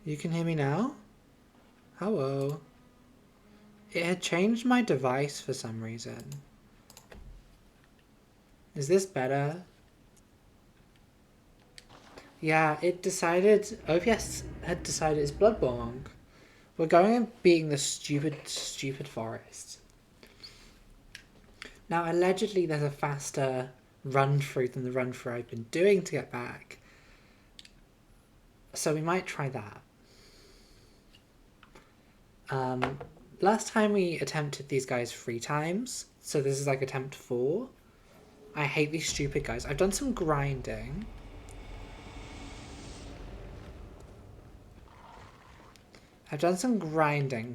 You can hear me now? Hello. It had changed my device for some reason. Is this better? Yeah, it decided... OBS had decided it's Bloodborne. We're going and beating the stupid forest. Now, allegedly there's a faster run-through than the run-through I've been doing to get back. So we might try that. Last time we attempted these guys 3 times. So this is like attempt 4. I hate these stupid guys. I've done some grinding.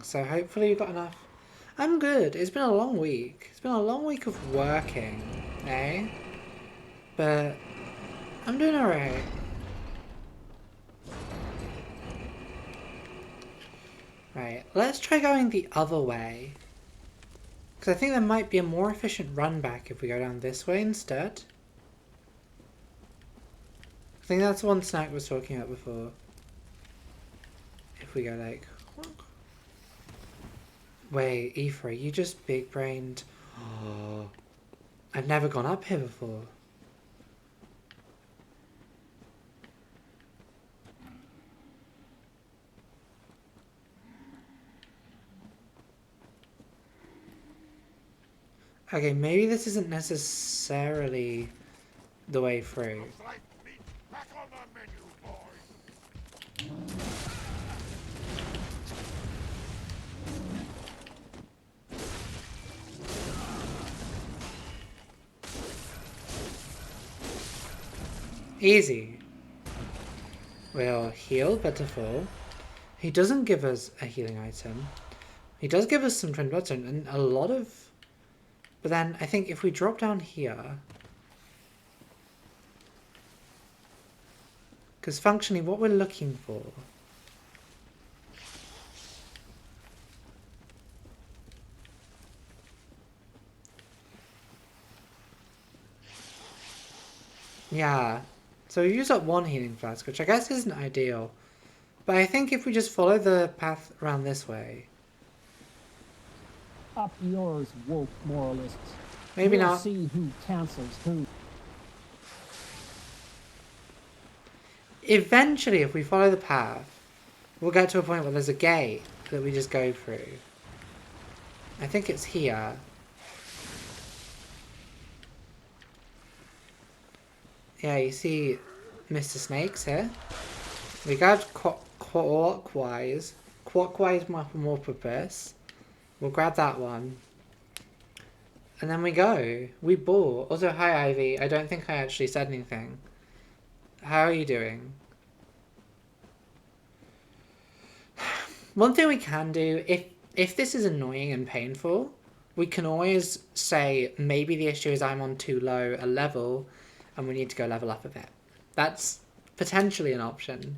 So hopefully you've got enough. I'm good. It's been a long week. It's been a long week of working, eh? But I'm doing alright. Right, let's try going the other way. Because I think there might be a more efficient run back if we go down this way instead. I think that's the one Snack was talking about before. If we go like... Wait, Aoife, you just big-brained... Oh, I've never gone up here before. Okay, maybe this isn't necessarily the way through. Easy. We'll heal Betterfall. He doesn't give us a healing item. He does give us some Twin Bloodstone and a lot of... But then I think if we drop down here... Because functionally what we're looking for... Yeah. So we use up 1 healing flask, which I guess isn't ideal. But I think if we just follow the path around this way... Up yours, woke moralists. Maybe We'll not. see who cancels who. Eventually, if we follow the path, we'll get to a point where there's a gate that we just go through. I think it's here. Yeah, you see Mr. Snakes here. We got clockwise more purpose. We'll grab that one. And then we go. We ball. Also, hi Ivy. I don't think I actually said anything. How are you doing? One thing we can do, if this is annoying and painful, we can always say maybe the issue is I'm on too low a level and we need to go level up a bit. That's potentially an option.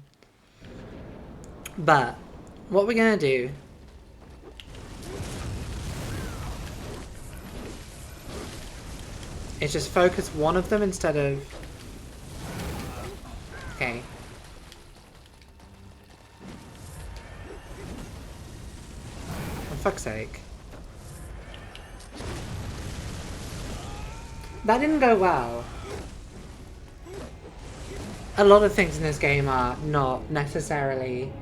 But what we're going to do is just focus one of them instead of... Okay. For fuck's sake. That didn't go well. A lot of things in this game are not necessarily...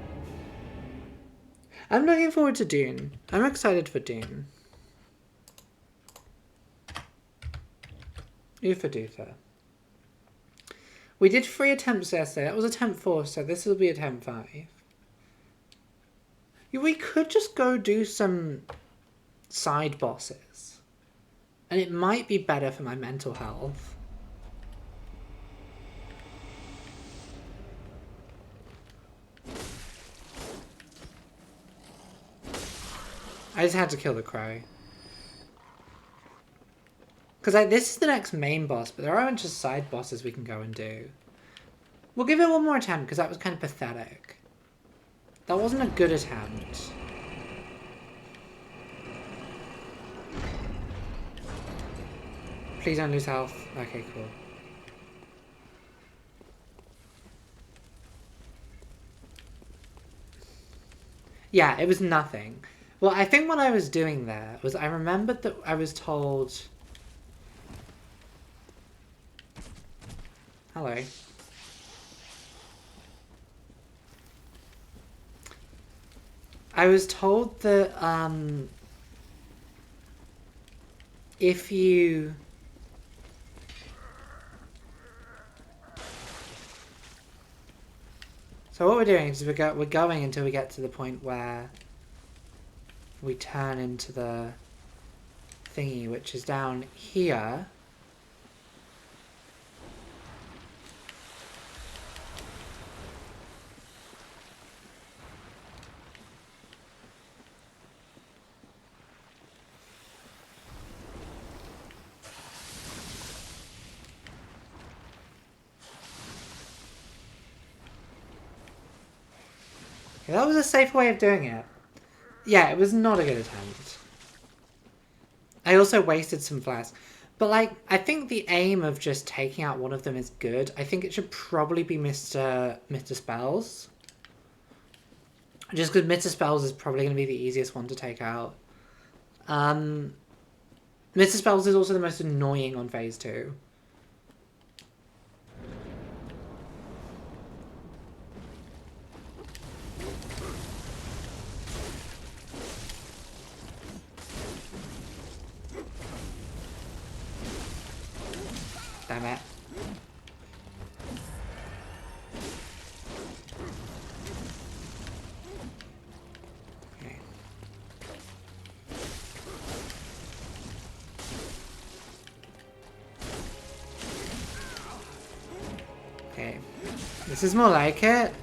I'm looking forward to Dune. I'm excited for Dune. Oofa doofa. We did 3 attempts yesterday. That was attempt 4, so this will be attempt 5. We could just go do some side bosses. And it might be better for my mental health. I just had to kill the crow. Because this is the next main boss, but there are a bunch of side bosses we can go and do. We'll give it one more attempt, because that was kind of pathetic. That wasn't a good attempt. Please don't lose health. Okay, cool. Yeah, it was nothing. Well, I think what I was doing there was I remembered that I was told... Hello. I was told that, if you... So what we're doing is we're going until we get to the point where we turn into the thingy, which is down here. Yeah, that was a safe way of doing it. Yeah, it was not a good attempt. I also wasted some flasks. But, like, I think the aim of just taking out one of them is good. I think it should probably be Mr. Spells. Just because Mr. Spells is probably going to be the easiest one to take out. Mr. Spells is also the most annoying on phase 2. Damn it. Okay. Okay. This is more like it.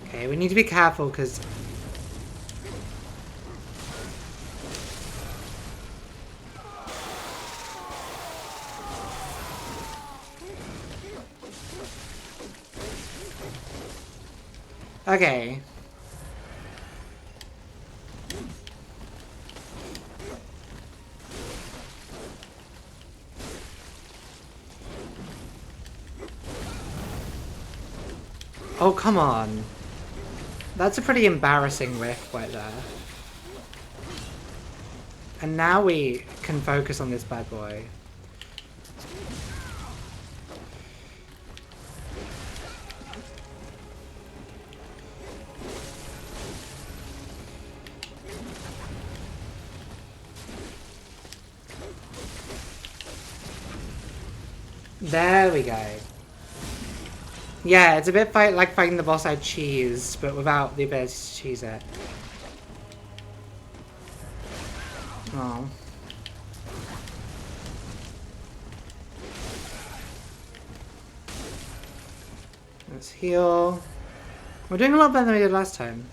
Okay, we need to be careful because... Okay. Oh, come on. That's a pretty embarrassing riff right there. And now we can focus on this bad boy. There we go. Yeah, it's a bit like fighting the boss I cheesed, but without the ability to cheese it. Oh. Let's heal. We're doing a lot better than we did last time.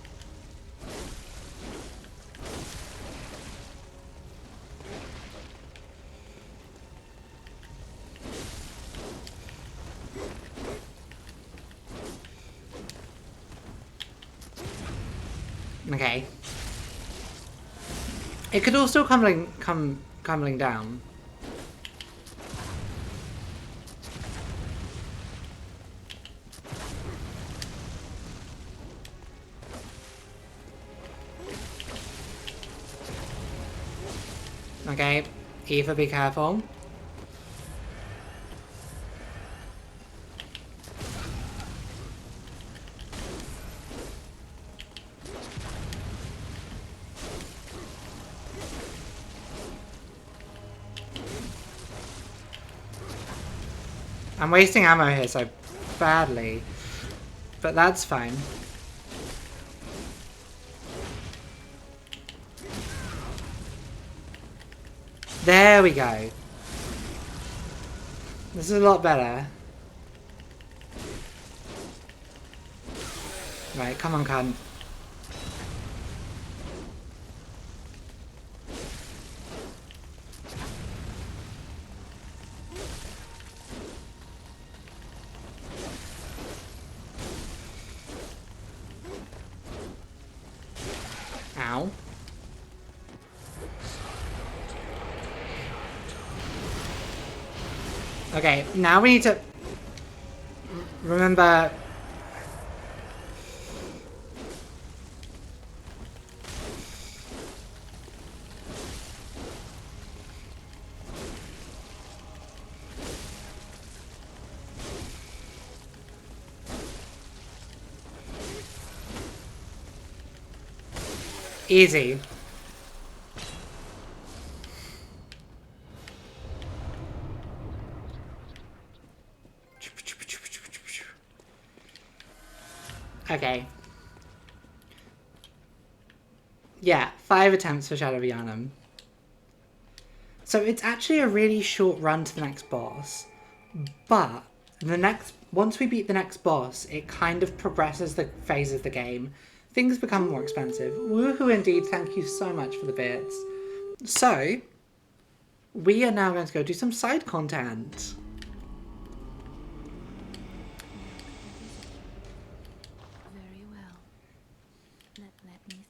Okay. It could all still crumbling down. Okay, Eva, be careful. I'm wasting ammo here so badly, but that's fine. There we go. This is a lot better. Right, come on, cunt. Okay, now we need to remember. Easy. Okay. Yeah, 5 attempts for Shadow Vianum. So it's actually a really short run to the next boss. But once we beat the next boss, it kind of progresses the phase of the game. Things become more expensive. Woohoo indeed, thank you so much for the bits. So, we are now going to go do some side content. Very well. Let me.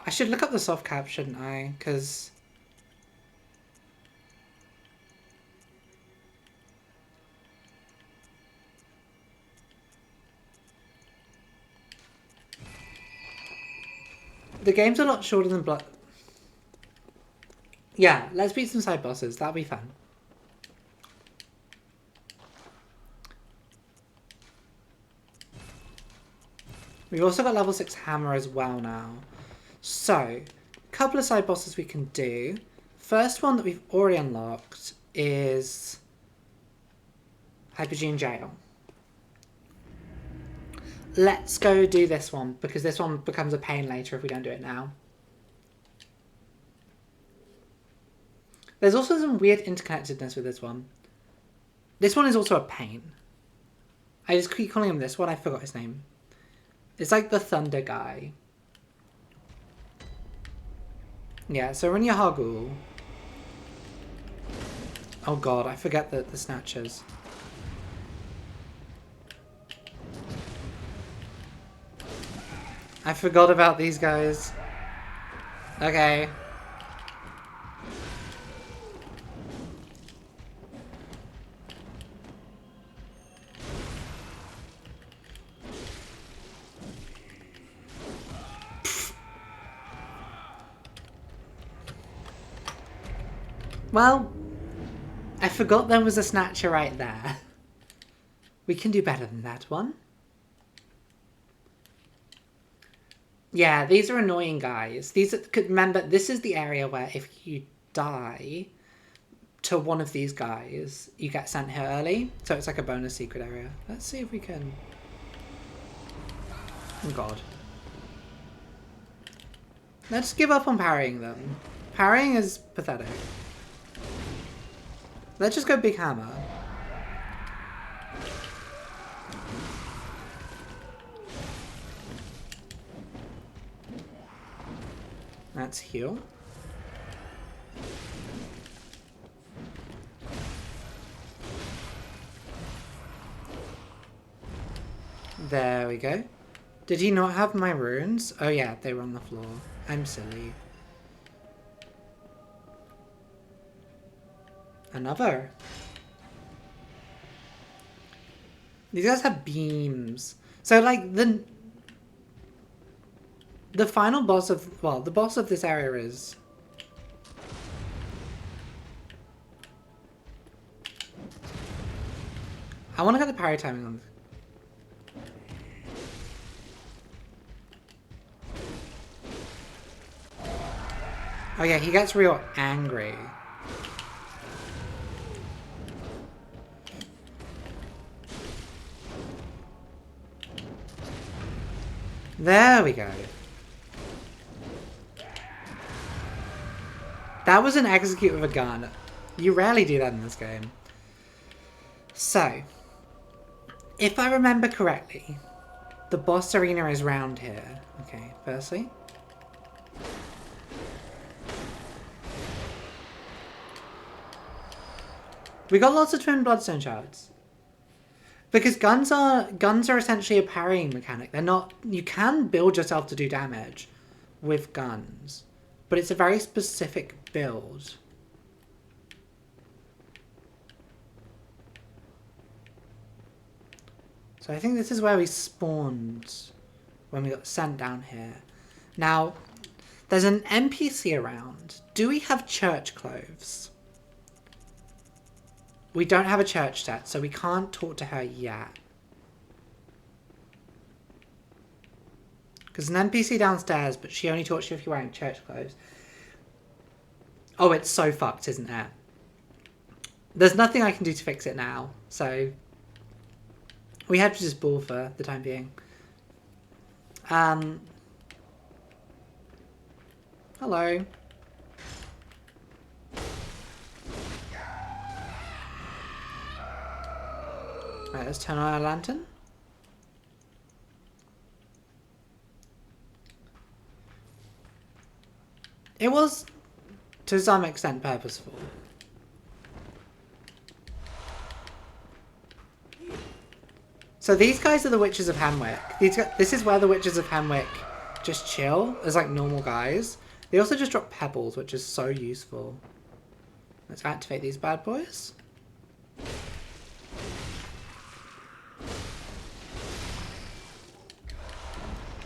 I should look up the soft cap, shouldn't I? Because... the game's a lot shorter than Blood... Yeah, let's beat some side bosses. That'll be fun. We've also got level 6 hammer as well now. So, a couple of side bosses we can do. First one that we've already unlocked is Hypergene Jail. Let's go do this one, because this one becomes a pain later if we don't do it now. There's also some weird interconnectedness with this one. This one is also a pain. I just keep calling him this one, I forgot his name. It's like the thunder guy. Yeah, so run your Hargul. Oh god, I forget the snatchers. I forgot about these guys. Okay. Well, I forgot there was a snatcher right there. We can do better than that one. Yeah, these are annoying guys. Remember, this is the area where if you die to one of these guys, you get sent here early. So it's like a bonus secret area. Let's see if we can... Oh god. Let's give up on parrying them. Parrying is pathetic. Let's just go big hammer. Let's heal. There we go. Did he not have my runes? Oh yeah, they were on the floor. I'm silly. Another. These guys have beams. So like the final boss of, well, the boss of this area is... I want to get the parry timing on this. Oh yeah, he gets real angry. There we go. That was an execute with a gun. You rarely do that in this game. So, if I remember correctly, the boss arena is round here. Okay, firstly. We got lots of twin bloodstone shards. Because guns are essentially a parrying mechanic. They're not... You can build yourself to do damage with guns. But it's a very specific build. So I think this is where we spawned when we got sent down here. Now, there's an NPC around. Do we have church clothes? We don't have a church set, so we can't talk to her yet. Because an NPC downstairs, but she only talks to you if you're wearing church clothes. Oh, it's so fucked, isn't it? There's nothing I can do to fix it now, so we have to just ball for the time being. Hello. Right, let's turn on our lantern. It was, to some extent, purposeful. So these guys are the Witches of Hamwick. This is where the Witches of Hamwick just chill as like normal guys. They also just drop pebbles, which is so useful. Let's activate these bad boys.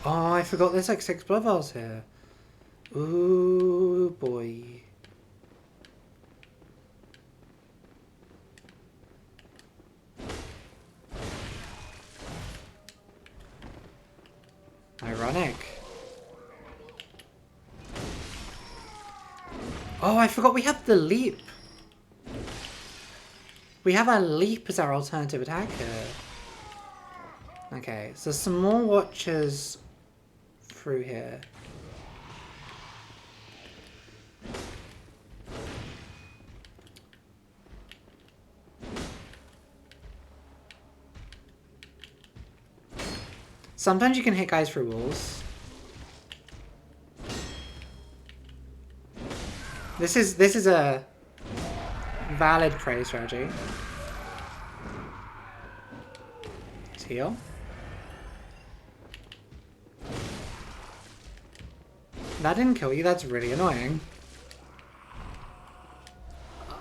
Oh, I forgot there's like 6 blood vials here. Ooh, boy. Ironic. Oh, I forgot we have the leap. We have our leap as our alternative attack here. Okay, so some more watchers through here. Sometimes you can hit guys through walls. This is a valid prey strategy. Let's heal. That didn't kill you, that's really annoying.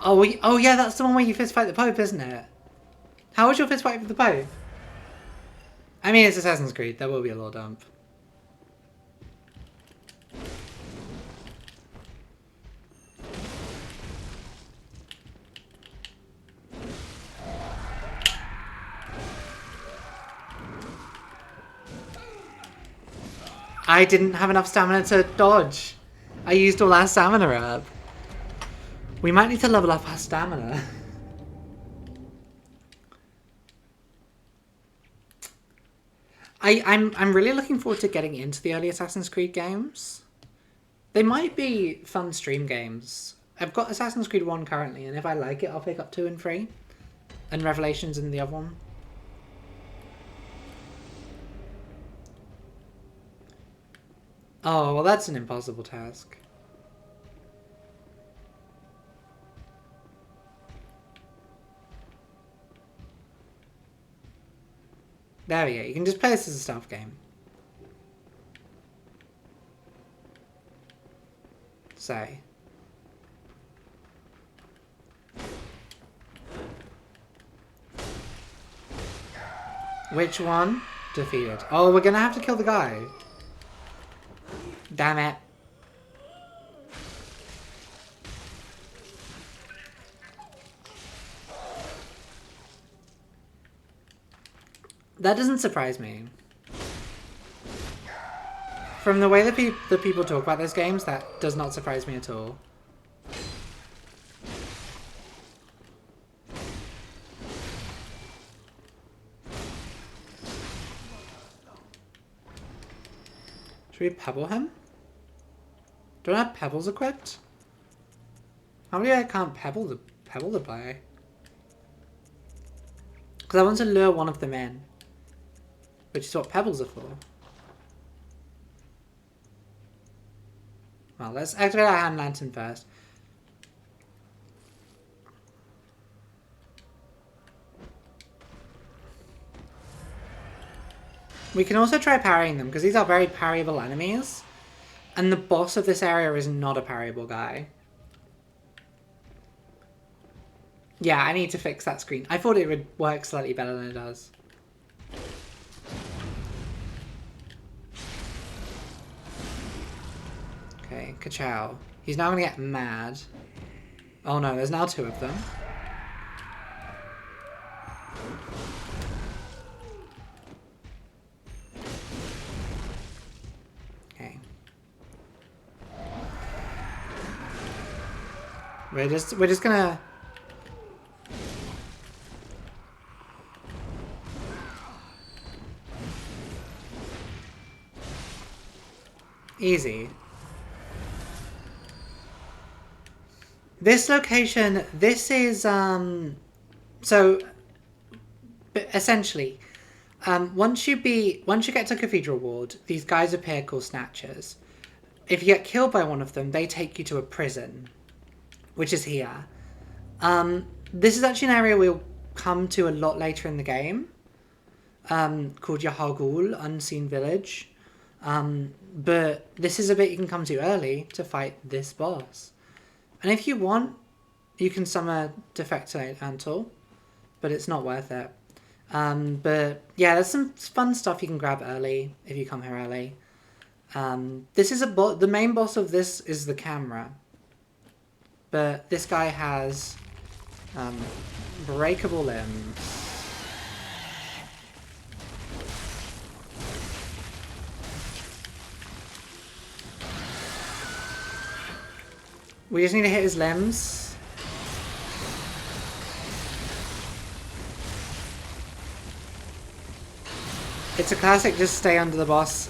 Oh, oh yeah, that's the one where you fist fight the Pope, isn't it? How was your fist fight with the Pope? I mean, it's Assassin's Creed, there will be a lore dump. I didn't have enough stamina to dodge. I used all our stamina up. We might need to level up our stamina. I'm really looking forward to getting into the early Assassin's Creed games. They might be fun stream games. I've got Assassin's Creed 1 currently, and if I like it, I'll pick up 2 and 3. And Revelations in the other one. Oh, well that's an impossible task. There we go, you can just play this as a stealth game. So. Which one? Defeated. Oh, we're gonna have to kill the guy. Damn it. That doesn't surprise me. From the way that the people talk about those games, that does not surprise me at all. Should we pebble him? Do I have pebbles equipped? How many I can't pebble the player? Because I want to lure one of them in. Which is what pebbles are for. Well, let's activate our hand lantern first. We can also try parrying them, because these are very parryable enemies. And the boss of this area is not a parryable guy. Yeah, I need to fix that screen. I thought it would work slightly better than it does. Ka-chow. He's now gonna get mad. Oh no, there's now 2 of them. Okay. We're just gonna... Easy. This location, this is, so, but essentially, once you get to Cathedral Ward, these guys appear called Snatchers. If you get killed by one of them, they take you to a prison, which is here. This is actually an area we'll come to a lot later in the game, called Yahar'gul, Unseen Village. But this is a bit you can come to early to fight this boss. And if you want, you can summon Defectate Antle, but it's not worth it. But yeah, there's some fun stuff you can grab early if you come here early. This is the main boss of this is the camera. But this guy has breakable limbs. We just need to hit his limbs. It's a classic, just stay under the boss.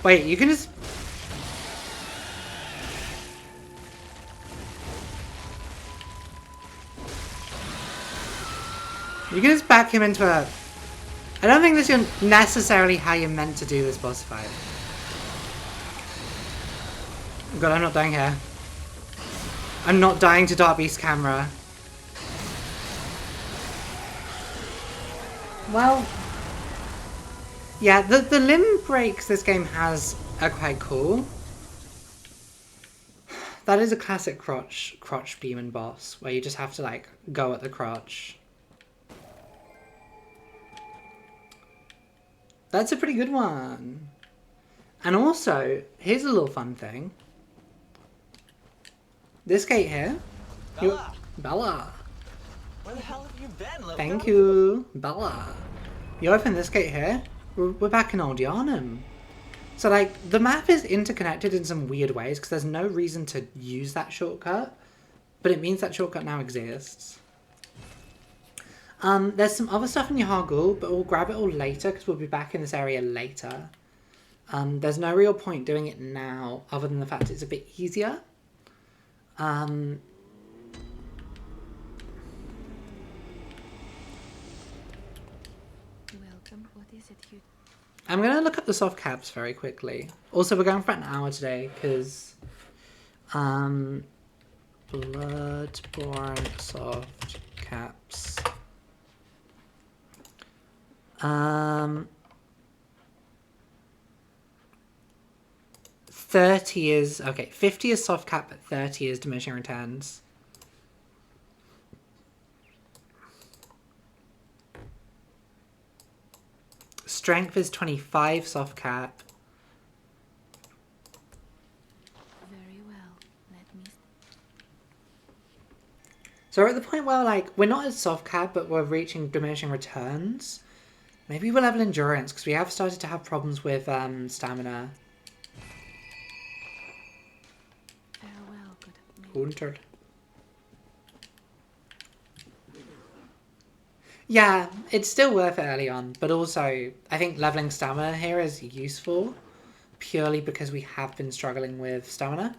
Wait, you can just... You can just back him into a... I don't think this is necessarily how you're meant to do this boss fight. God, I'm not dying here. I'm not dying to Dark Beast camera. Well... Yeah, the limb breaks this game has are quite cool. That is a classic crotch demon boss, where you just have to, like, go at the crotch. That's a pretty good one. And also, here's a little fun thing. This gate here. Bella! Bella. Where the hell have you been, little Thank girl? you, Bella. You open this gate here, we're back in Old Yharnam. So, like, the map is interconnected in some weird ways, because there's no reason to use that shortcut, but it means that shortcut now exists. There's some other stuff in Yahar'gul, but we'll grab it all later, because we'll be back in this area later. There's no real point doing it now, other than the fact it's a bit easier. Welcome. What is it you... I'm going to look up the soft caps very quickly. Also, we're going for an hour today, because... Bloodborne soft caps. 30 is... Okay, 50 is soft cap, but 30 is diminishing returns. Strength is 25 soft cap. Very well. Let me... So we're at the point where, like, we're not at soft cap, but we're reaching diminishing returns. Maybe we'll level endurance, because we have started to have problems with stamina. Farewell, good maid. Haunted. Yeah, it's still worth it early on, but also I think leveling stamina here is useful purely because we have been struggling with stamina.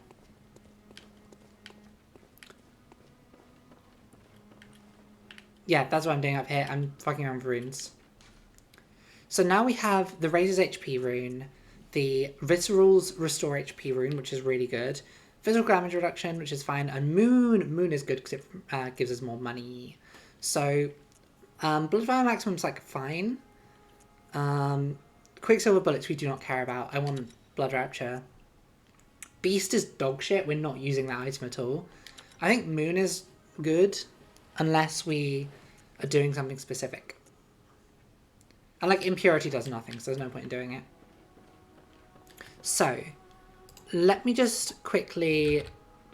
Yeah, that's what I'm doing up here. I'm fucking around with runes. So now we have the Razor's HP rune, the Visceral's Restore HP rune, which is really good, Physical damage reduction, which is fine, and Moon is good because it gives us more money. So, Bloodfire Maximum's like fine. Quicksilver Bullets we do not care about. I want Blood Rapture. Beast is dog shit. We're not using that item at all. I think Moon is good unless we are doing something specific. And like Impurity does nothing, so there's no point in doing it. So, let me just quickly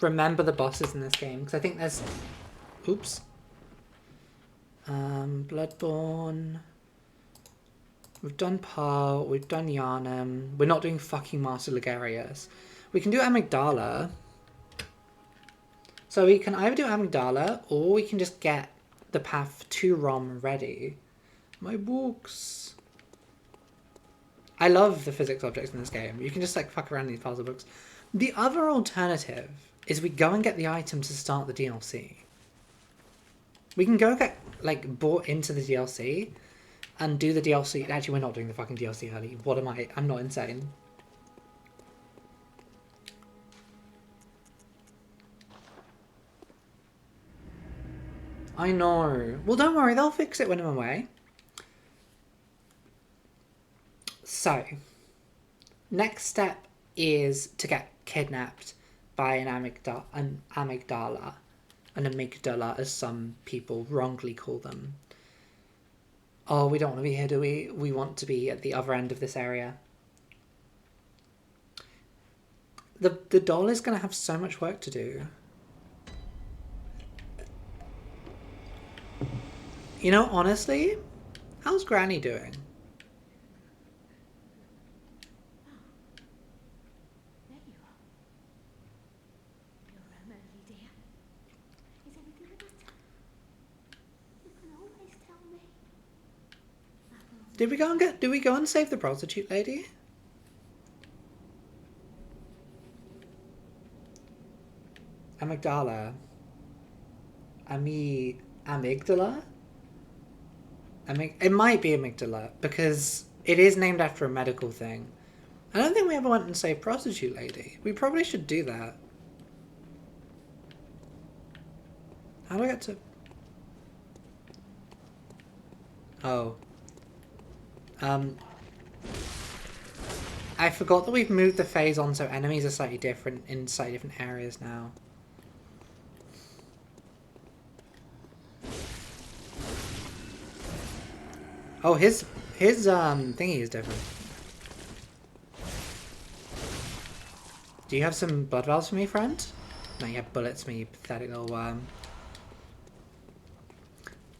remember the bosses in this game, because I think there's... Oops. Bloodborne. We've done Pearl, we've done Yharnam. We're not doing fucking Master Ligarius. We can do Amygdala. So we can either do Amygdala, or we can just get the path to Rom ready. My books. I love the physics objects in this game. You can just like fuck around these puzzle books. The other alternative is we go and get the item to start the DLC. We can go get like bought into the DLC and do the DLC. Actually, we're not doing the fucking DLC early. What am I? I'm not insane. I know. Well, don't worry. They'll fix it when I'm away. So, next step is to get kidnapped by an amygdala. An amygdala, as some people wrongly call them. Oh, we don't want to be here, do we? We want to be at the other end of this area. The doll is going to have so much work to do. You know, honestly, how's Granny doing? There you are. You're Emily, dear. Is everything the matter? You can always tell me. Did we go and save the prostitute lady? Amygdala. Amygdala? It might be amygdala, because it is named after a medical thing. I don't think we ever went and saved prostitute lady. We probably should do that. How do I get to... Oh. I forgot that we've moved the phase on, so enemies are slightly different in slightly different areas now. Oh, his thingy is different. Do you have some blood valves for me, friend? No, you have bullets for me, you pathetic little worm.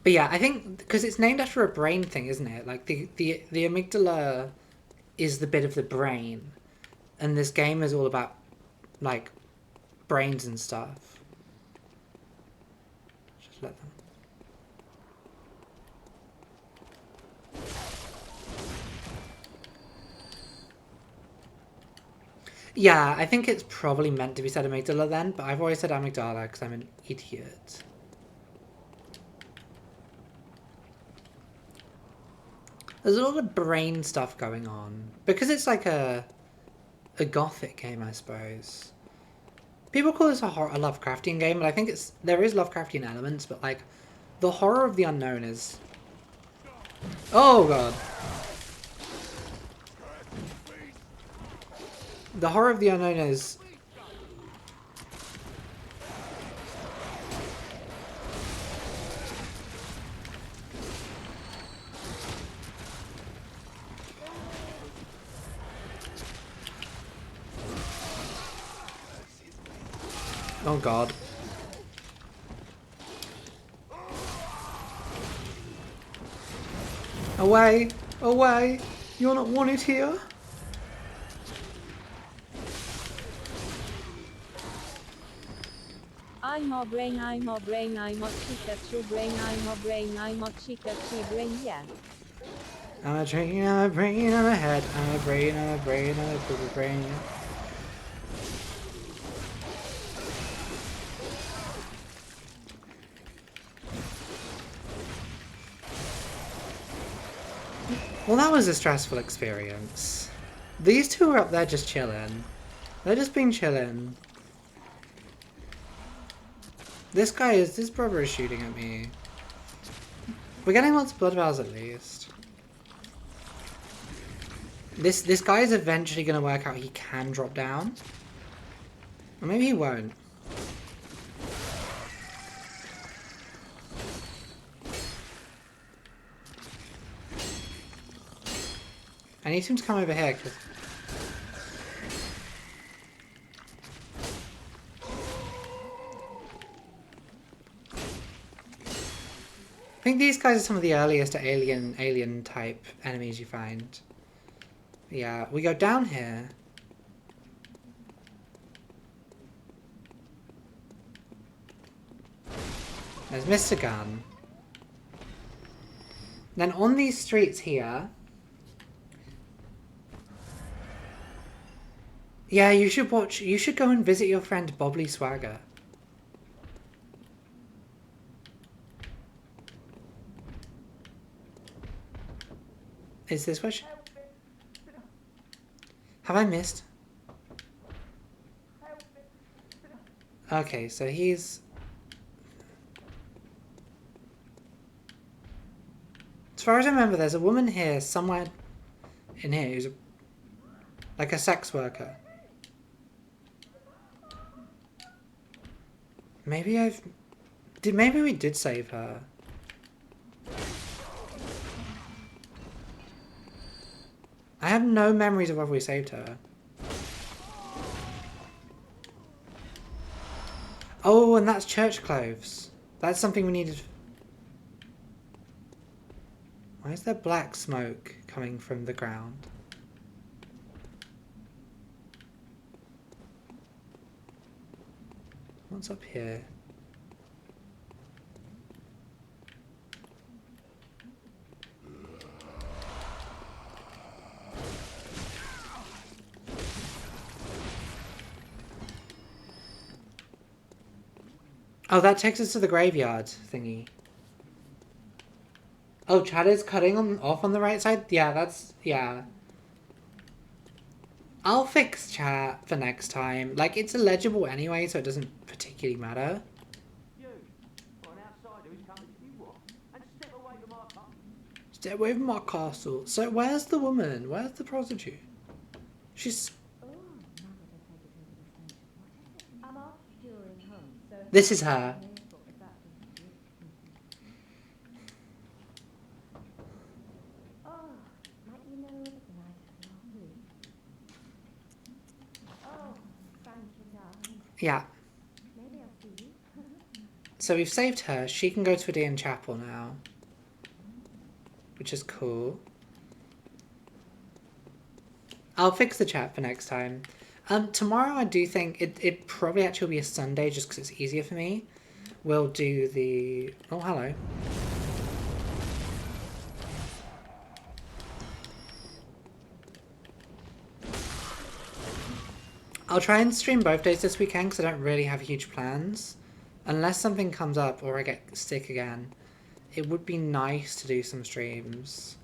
But yeah, I think because it's named after a brain thing, isn't it? Like the amygdala is the bit of the brain, and this game is all about like brains and stuff. Just let them. Yeah, I think it's probably meant to be said amygdala then, but I've always said amygdala because I'm an idiot. There's a lot of brain stuff going on. Because it's like a gothic game, I suppose. People call this a Lovecraftian game, but I think there is Lovecraftian elements, but like the horror of the unknown is... Oh god. The horror of the unknown is... Oh god. Away! Away! You're not wanted here! I'm a brain, I'm a brain, I'm a Pikachu brain, I'm a brain, I'm a Pikachu brain, yeah. I'm a train, I'm a brain, I'm a head, I'm a brain, I'm a brain, I'm a booger brain. Well, that was a stressful experience. These two are up there just chilling. They're just being chilling. This brother is shooting at me. We're getting lots of blood vials at least. This guy is eventually going to work out he can drop down. Or maybe he won't. I need him to come over here, because... I think these guys are some of the earliest alien type enemies you find. Yeah, we go down here. There's Mr. Gunn. Then on these streets here... Yeah, you should go and visit your friend Bobley Swagger. Is this what have I missed? Okay, so he's... As far as I remember, there's a woman here, somewhere in here, who's like a sex worker. Maybe maybe we did save her. I have no memories of whether we saved her. Oh, and that's church cloves. That's something we needed. Why is there black smoke coming from the ground? What's up here? Oh, that takes us to the graveyard thingy. Oh, chat is cutting off on the right side? Yeah, yeah. I'll fix chat for next time. Like, it's illegible anyway, so it doesn't particularly matter. You, for an outsider who's coming to be what? And step away from our castle. Stay away from my castle. So where's the woman? Where's the prostitute? She's... This is her. Yeah. So we've saved her. She can go to Adean Chapel now. Which is cool. I'll fix the chat for next time. Tomorrow I do think it probably actually will be a Sunday just because it's easier for me. We'll do the... Oh, hello. I'll try and stream both days this weekend because I don't really have huge plans. Unless something comes up or I get sick again. It would be nice to do some streams.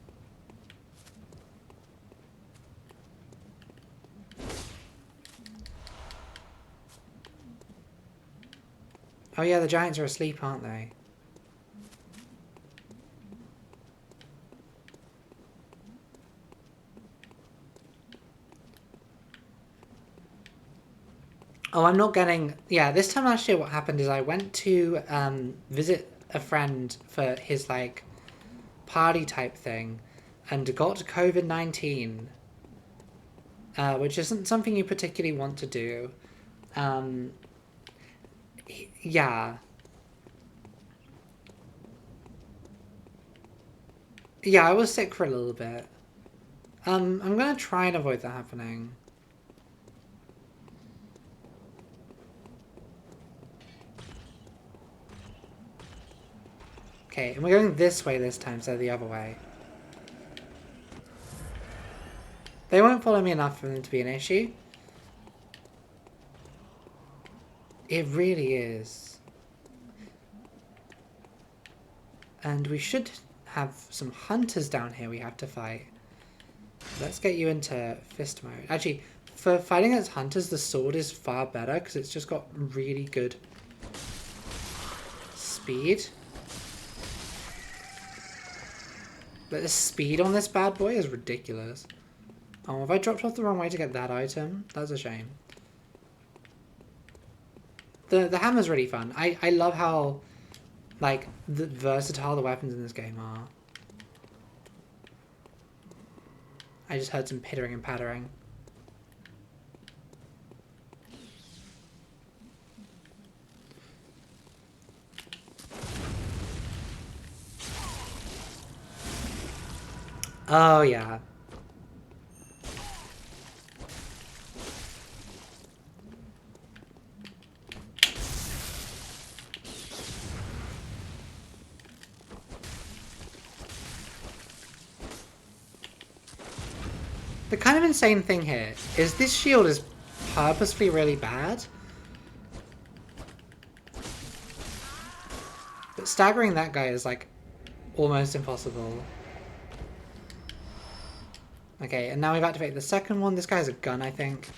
Oh yeah, the giants are asleep, aren't they? Oh, I'm not getting... Yeah, this time last year what happened is I went to visit a friend for his, like, party type thing and got COVID-19, which isn't something you particularly want to do. Yeah. Yeah, I was sick for a little bit. I'm gonna try and avoid that happening. Okay, and we're going this way this time, so the other way. They won't follow me enough for them to be an issue. It really is. And we should have some hunters down here we have to fight. Let's get you into fist mode. Actually, for fighting against hunters, the sword is far better because it's just got really good speed. But the speed on this bad boy is ridiculous. Oh, have I dropped off the wrong way to get that item? That's a shame. The hammer's really fun. I love how, like, versatile the weapons in this game are. I just heard some pittering and pattering. Oh, yeah. The kind of insane thing here is this shield is purposefully really bad. But staggering that guy is, like, almost impossible. Okay, and now we've activated the second one. This guy has a gun, I think.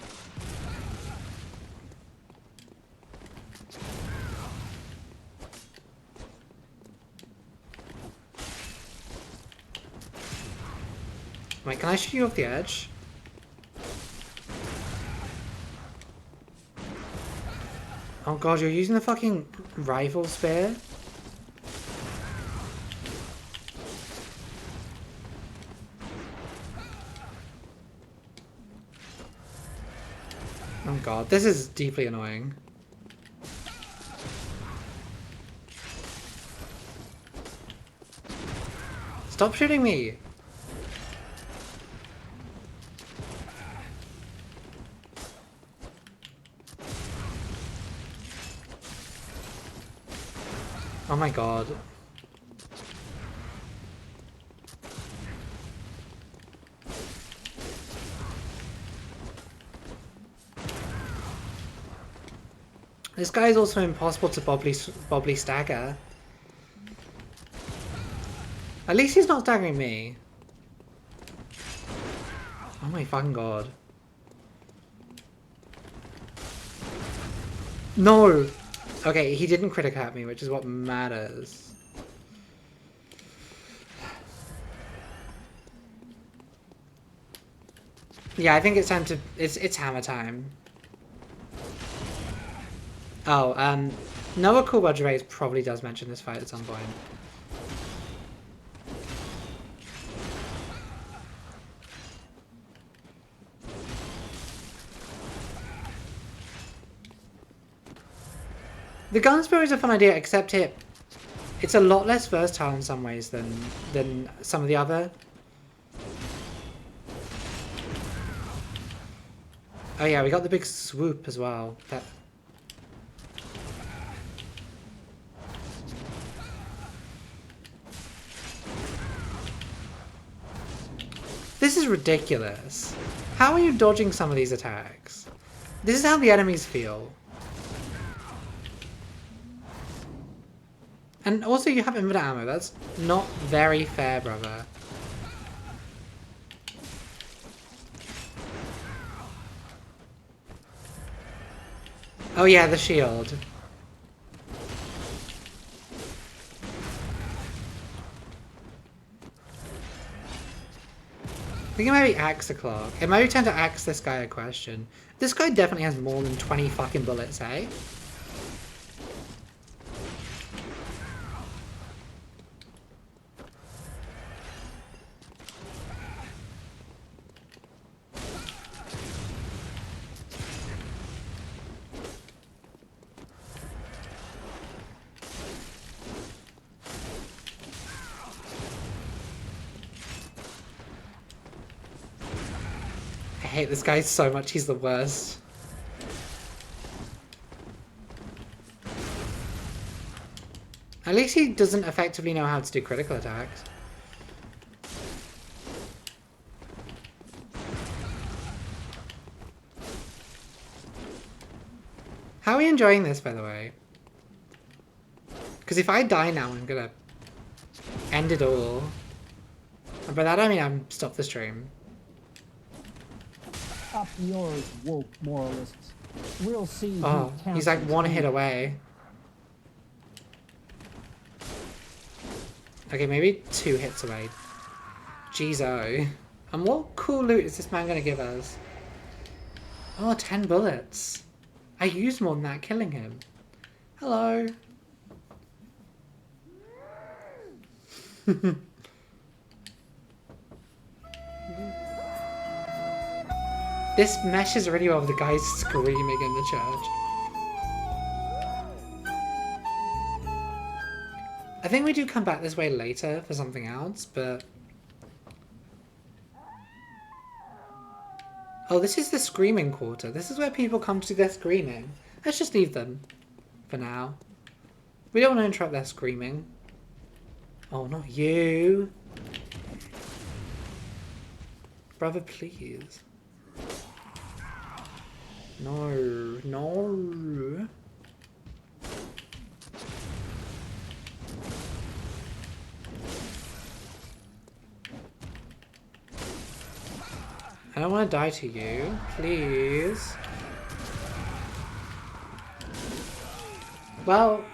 Wait, can I shoot you off the edge? Oh god, you're using the fucking rifle spear? Oh god, this is deeply annoying. Stop shooting me! Oh my god. This guy is also impossible to bobbly stagger. At least he's not staggering me. Oh my fucking god. No! Okay, he didn't critic at me, which is what matters. Yeah, I think it's time to... It's hammer time. Oh, Noah Cool probably does mention this fight at some point. The Gunsbow is a fun idea, except it's a lot less versatile in some ways than some of the other. Oh yeah, we got the big swoop as well. This is ridiculous. How are you dodging some of these attacks? This is how the enemies feel. And also you have infinite ammo. That's not very fair, brother. Oh yeah, the shield. I think it might be axe o'clock. It might be time to ask this guy a question. This guy definitely has more than 20 fucking bullets, eh? I hate this guy so much, he's the worst. At least he doesn't effectively know how to do critical attacks. How are we enjoying this, by the way? Because if I die now, I'm gonna end it all. And by that I mean I'm stop the stream. Up yours, woke moralists. We'll see Oh, who he's like cancels one who. hit away. Okay, maybe 2 hits away. Jeez-o. And what cool loot is this man gonna give us? Oh, 10 bullets. I used more than that killing him. Hello. This meshes really well with the guys screaming in the church. I think we do come back this way later for something else, but... Oh, this is the screaming quarter. This is where people come to do their screaming. Let's just leave them for now. We don't want to interrupt their screaming. Oh, not you. Brother, please. No, no. I don't want to die to you, please. Well...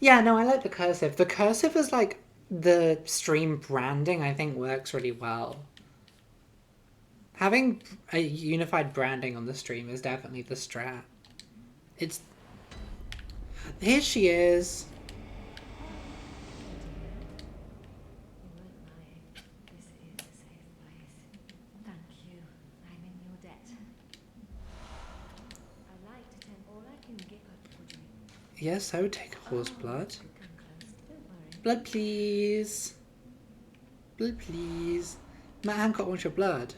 Yeah, no, I like the cursive. The cursive is like the stream branding, I think, works really well. Having a unified branding on the stream is definitely the strat. It's... Here she is. You weren't lying. This is a safe place. Thank you. I'm in your debt. I like to turn all I can get but would you? Yes, I would take a horse blood. Come close. Don't worry. Blood, please. Blood, please. Matt Hancock wants your blood.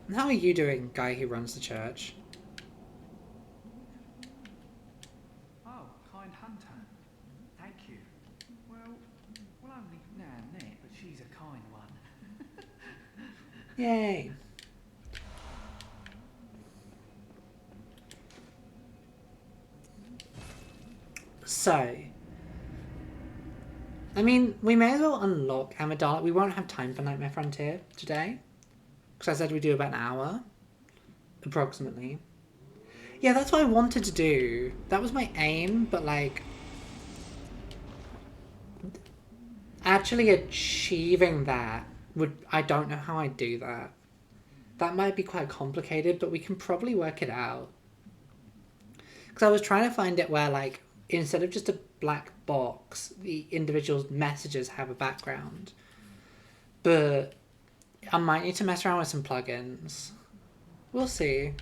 And how are you doing, guy who runs the church? Oh, kind hunter. Thank you. Well, only Nan, but she's a kind one. Yay. So, I mean, we may as well unlock Amidala. We won't have time for Nightmare Frontier today. Because I said we'd do about an hour. Approximately. Yeah, that's what I wanted to do. That was my aim, but like... Actually achieving that would... I don't know how I'd do that. That might be quite complicated, but we can probably work it out. Because I was trying to find it where, like, instead of just a black box, the individual messages have a background. But I might need to mess around with some plugins. We'll see.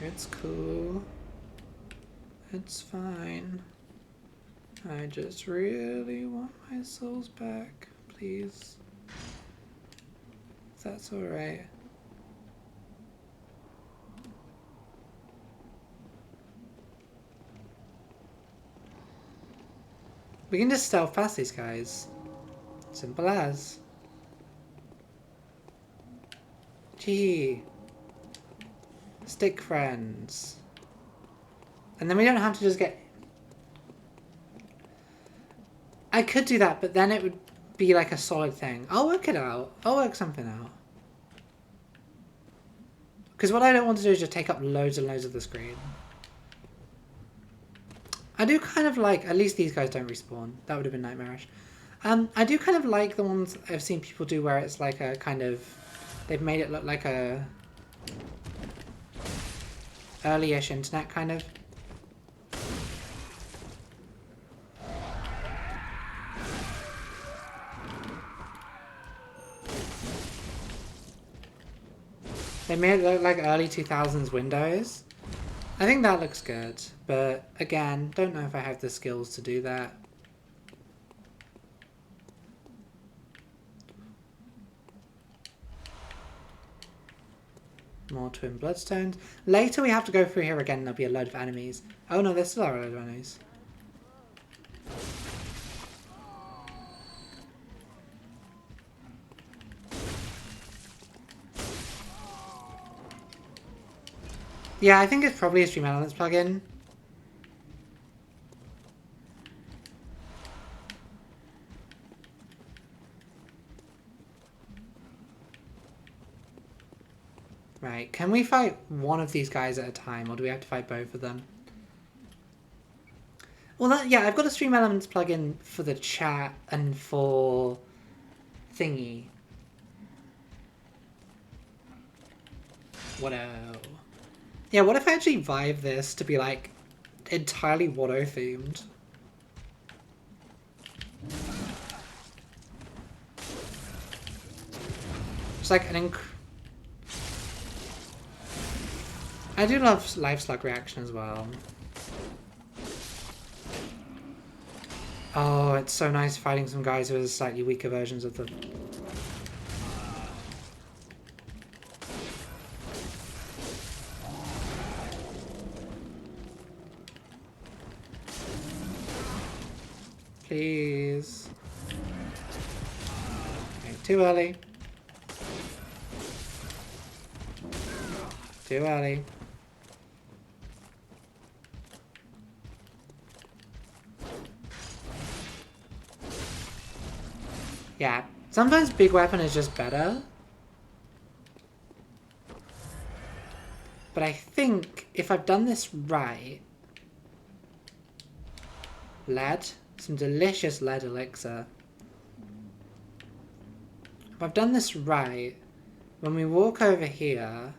It's cool. It's fine. I just really want my souls back, please. If that's alright. We can just stealth past these guys. Simple as. Gee. Stick friends. And then we don't have to just get... I could do that, but then it would be like a solid thing. I'll work it out. I'll work something out. Because what I don't want to do is just take up loads and loads of the screen. I do kind of like... At least these guys don't respawn. That would have been nightmarish. I do kind of like the ones I've seen people do where it's like a kind of... They've made it look like a... early-ish internet kind of. They made it look like early 2000s Windows. I think that looks good, but again, don't know if I have the skills to do that. More twin bloodstones. Later we have to go through here again and there'll be a load of enemies. Oh no, there still are a load of enemies. Yeah, I think it's probably a Stream Elements plugin. Right, can we fight one of these guys at a time, or do we have to fight both of them? Well, yeah, I've got a Stream Elements plugin for the chat and for thingy. What Yeah, what if I actually vibe this to be like entirely Watto themed? It's like an I do love Life Slug reaction as well. Oh, it's so nice fighting some guys who are slightly weaker versions of the... Please. Okay, too early. Too early. Yeah, sometimes big weapon is just better. But I think if I've done this right... Lead. Some delicious lead elixir. If I've done this right, when we walk over here...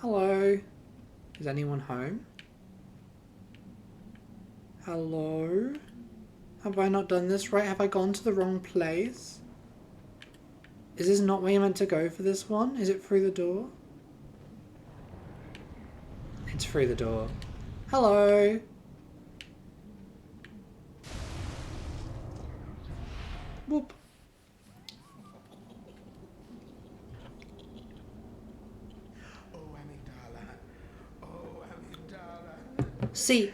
Hello? Is anyone home? Hello? Have I not done this right? Have I gone to the wrong place? Is this not where you're meant to go for this one? Is it through the door? It's through the door. Hello? Whoop. See,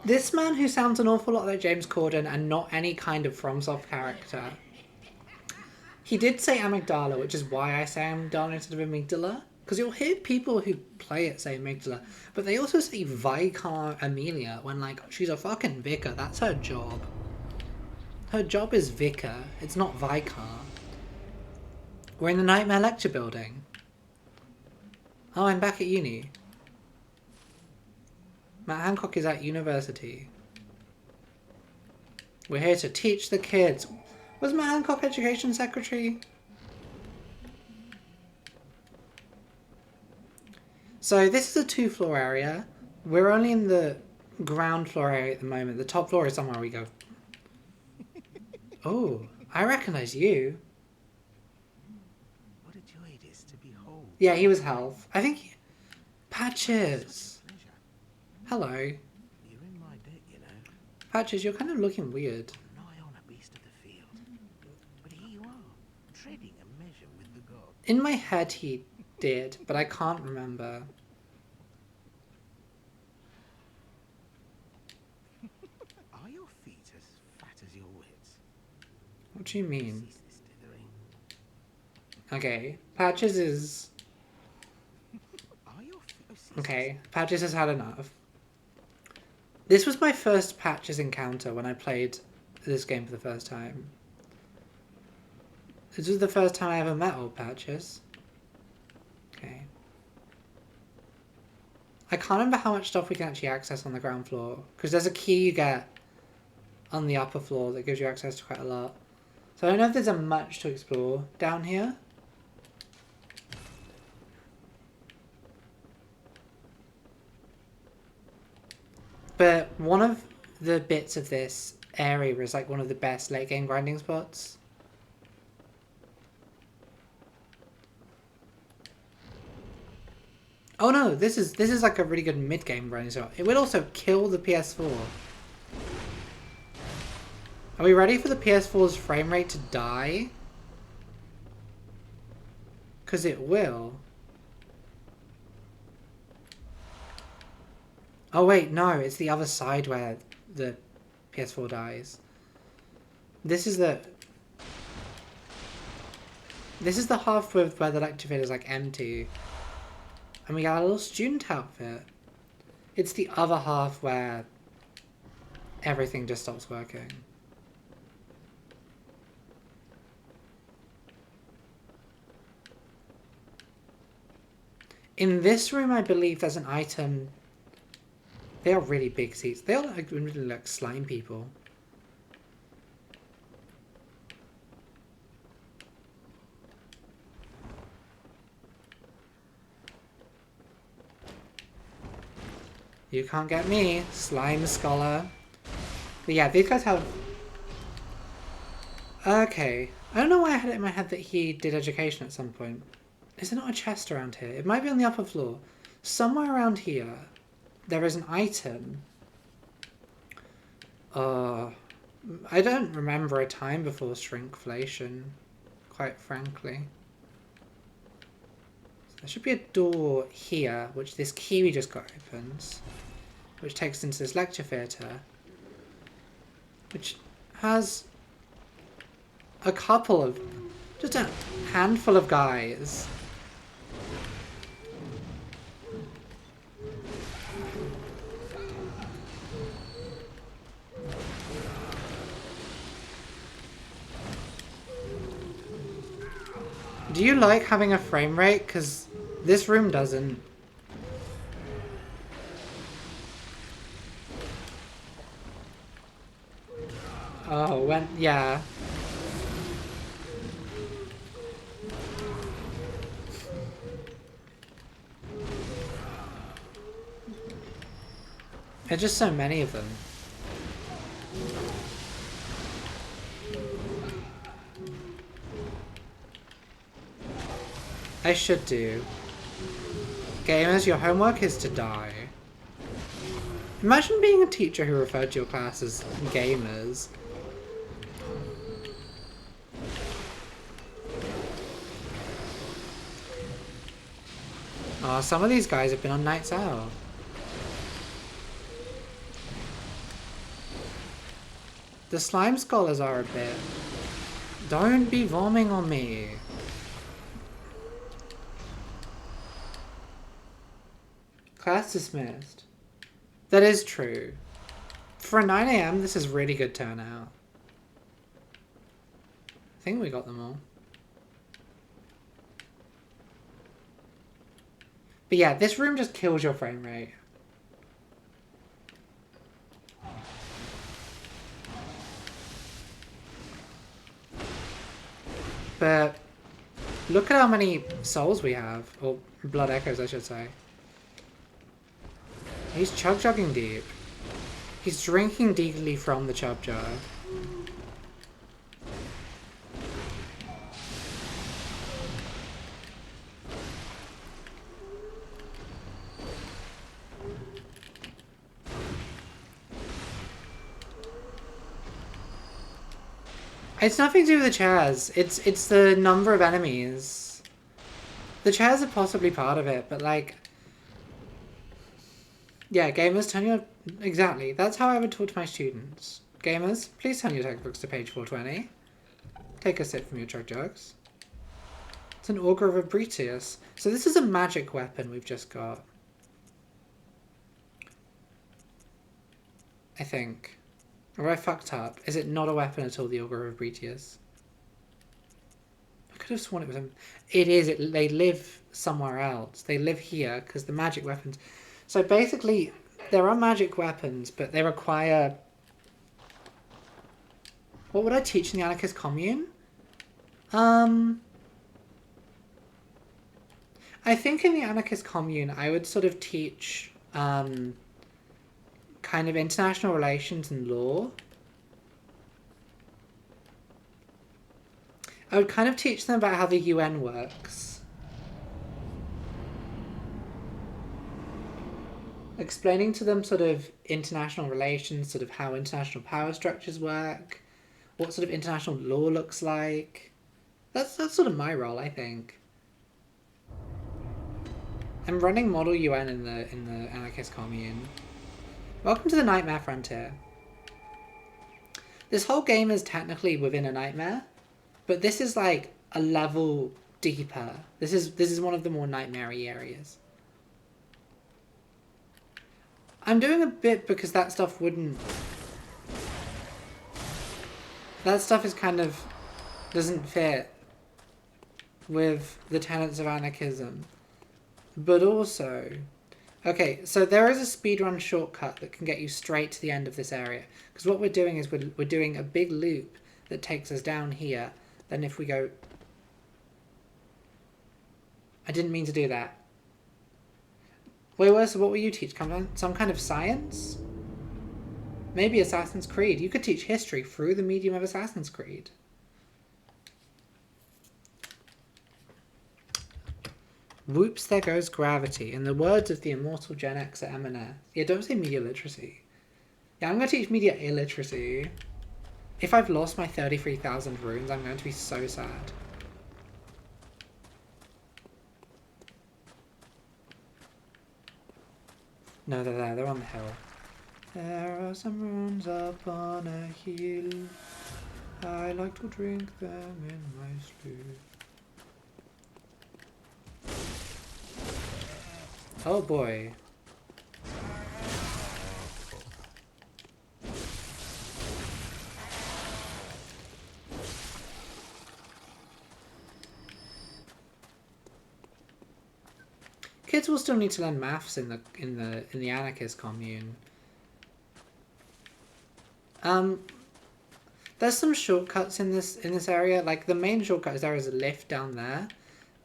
this man who sounds an awful lot like James Corden and not any kind of FromSoft character. He did say amygdala, which is why I say amygdala instead of amygdala. Because you'll hear people who play it say amygdala, but they also say Vicar Amelia when, like, she's a fucking vicar. That's her job. Her job is vicar. It's not Vicar. We're in the Nightmare Lecture Building. Oh, I'm back at uni. Matt Hancock is at university. We're here to teach the kids. Was Matt Hancock Education Secretary? So this is a 2-floor area. We're only in the ground floor area at the moment. The top floor is somewhere we go. Oh, I recognize you. What a joy it is to behold. Yeah, he was Health. I think... Patches. Hello. You're in my debt, you know. Patches, you're kind of looking weird. Nigh on a beast of the field. But here you are, treading a measure with the god. In my head he did, but I can't remember. Are your feet as fat as your wits? What do you mean? Cease this dithering. Okay, Patches is... Are your feet... Okay, Patches has had enough. This was my first Patches encounter when I played this game for the first time. This was the first time I ever met old Patches. Okay. I can't remember how much stuff we can actually access on the ground floor, because there's a key you get on the upper floor that gives you access to quite a lot. So I don't know if there's a much to explore down here. But one of the bits of this area is like one of the best late game grinding spots. Oh no, this is like a really good mid game grinding spot. It will also kill the PS4. Are we ready for the PS4's frame rate to die? Because it will. Oh wait, no, it's the other side where the PS4 dies. This is the half with where the activator is like empty. And we got a little student outfit. It's the other half where everything just stops working. In this room, I believe there's an item. They are really big seats. They are like really like slime people. You can't get me, slime scholar. But yeah, these guys have... Okay. I don't know why I had it in my head that he did education at some point. Is there not a chest around here? It might be on the upper floor. Somewhere around here, there is an item. I don't remember a time before shrinkflation, quite frankly. There should be a door here, which this key we just got opens, which takes us into this lecture theatre, which has a couple of, just a handful of guys. Do you like having a frame rate? Because this room doesn't. Oh, yeah. There's just so many of them. I should do. Gamers, your homework is to die. Imagine being a teacher who referred to your class as gamers. Oh, some of these guys have been on nights out. The slime scholars are a bit... Don't be vomiting on me. Class dismissed. That is true. For a 9 AM, this is really good turnout. I think we got them all. But yeah, this room just kills your frame rate. But look at how many souls we have. Or blood echoes, I should say. He's chug-chugging deep. He's drinking deeply from the chug-jug. It's nothing to do with the chairs. It's the number of enemies. The chairs are possibly part of it, but like... Yeah, gamers, turn your... Exactly. That's how I would talk to my students. Gamers, please turn your textbooks to page 420. Take a sip from your chug-jugs. It's an Augur of Abritius. So this is a magic weapon we've just got. I think. Or I fucked up. Is it not a weapon at all, the Augur of Abritius? I could have sworn it was a... It is. They live somewhere else. They live here because the magic weapons... So basically, there are magic weapons, but they require... What would I teach in the Anarchist Commune? I think in the Anarchist Commune, I would sort of teach kind of international relations and law. I would kind of teach them about how the UN works. Explaining to them sort of international relations, sort of how international power structures work, what sort of international law looks like. That's sort of my role, I think. I'm running Model UN in the Anarchist Commune. Welcome to the Nightmare Frontier. This whole game is technically within a nightmare, but this is like a level deeper. This is one of the more nightmare-y areas. I'm doing a bit because that stuff wouldn't... That stuff is kind of... doesn't fit with the tenets of anarchism. But also... Okay, so there is a speedrun shortcut that can get you straight to the end of this area. Because what we're doing is we're doing a big loop that takes us down here. Then if we go... I didn't mean to do that. Wait, so what will you teach? Some kind of science? Maybe Assassin's Creed. You could teach history through the medium of Assassin's Creed. Whoops, there goes gravity. In the words of the immortal Gen X at M&S. Yeah, don't say media literacy. Yeah, I'm going to teach media illiteracy. If I've lost my 33,000 runes, I'm going to be so sad. No, they're there. They're on the hill. There are some runes up on a hill. I like to drink them in my sleep. Oh boy. Kids will still need to learn maths in the anarchist commune. There's some shortcuts in this area. Like the main shortcut is there is a lift down there,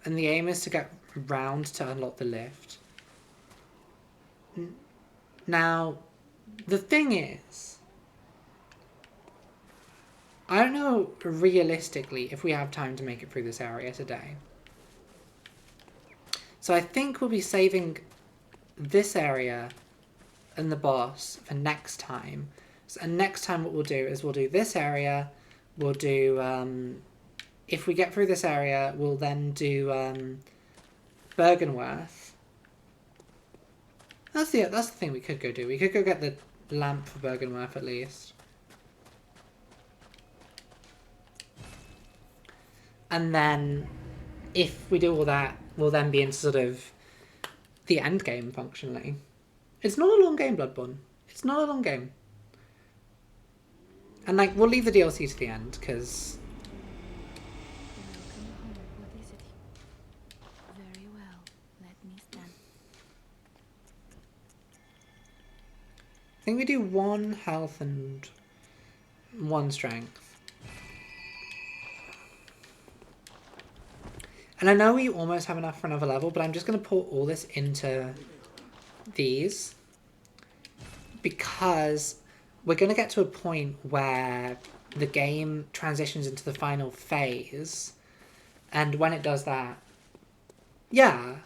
and the aim is to get round to unlock the lift. Now, the thing is, I don't know realistically if we have time to make it through this area today. So I think we'll be saving this area and the boss for next time. And next time what we'll do is we'll do this area, we'll do, if we get through this area, we'll then do Bergenworth. That's the thing we could go do. We could go get the lamp for Bergenworth at least. And then, if we do all that, we'll then be into sort of the end game, functionally. It's not a long game, Bloodborne. It's not a long game. And, like, we'll leave the DLC to the end, because... Very well. Let me stand. I think we do 1 health and 1 strength. And I know we almost have enough for another level, but I'm just going to pour all this into these. Because we're going to get to a point where the game transitions into the final phase. And when it does that, yeah,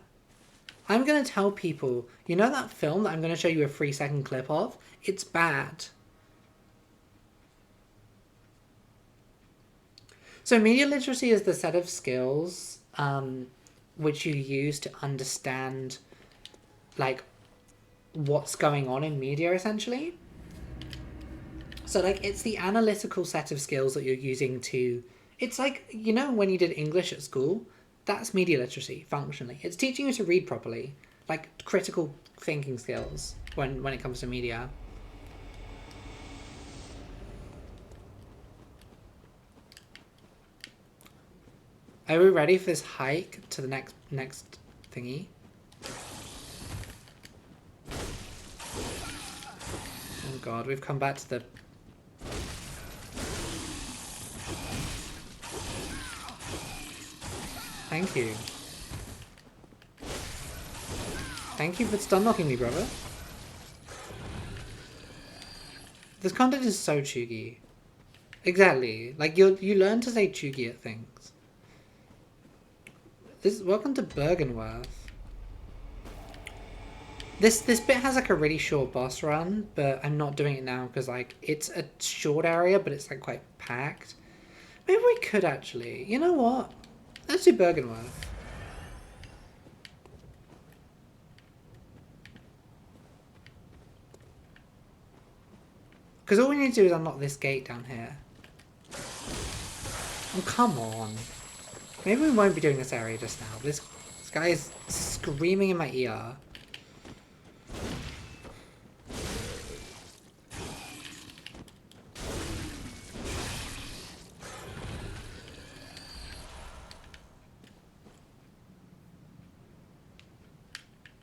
I'm going to tell people, you know that film that I'm going to show you a 3-second clip of? It's bad. So media literacy is the set of skills which you use to understand, like, what's going on in media, essentially. So, like, it's the analytical set of skills that you're using to... It's like, you know, when you did English at school? That's media literacy, functionally. It's teaching you to read properly. Like, critical thinking skills when it comes to media. Are we ready for this hike to the next thingy? Oh god, we've come back to the... Thank you. Thank you for stun knocking me, brother. This content is so chuggy. Exactly. Like, you learn to say chuggy at things. Welcome to Bergenworth. This bit has like a really short boss run, but I'm not doing it now because like it's a short area, but it's like quite packed. Maybe we could actually. You know what? Let's do Bergenworth. Because all we need to do is unlock this gate down here. Oh, come on. Maybe we won't be doing this area just now. This guy is screaming in my ear.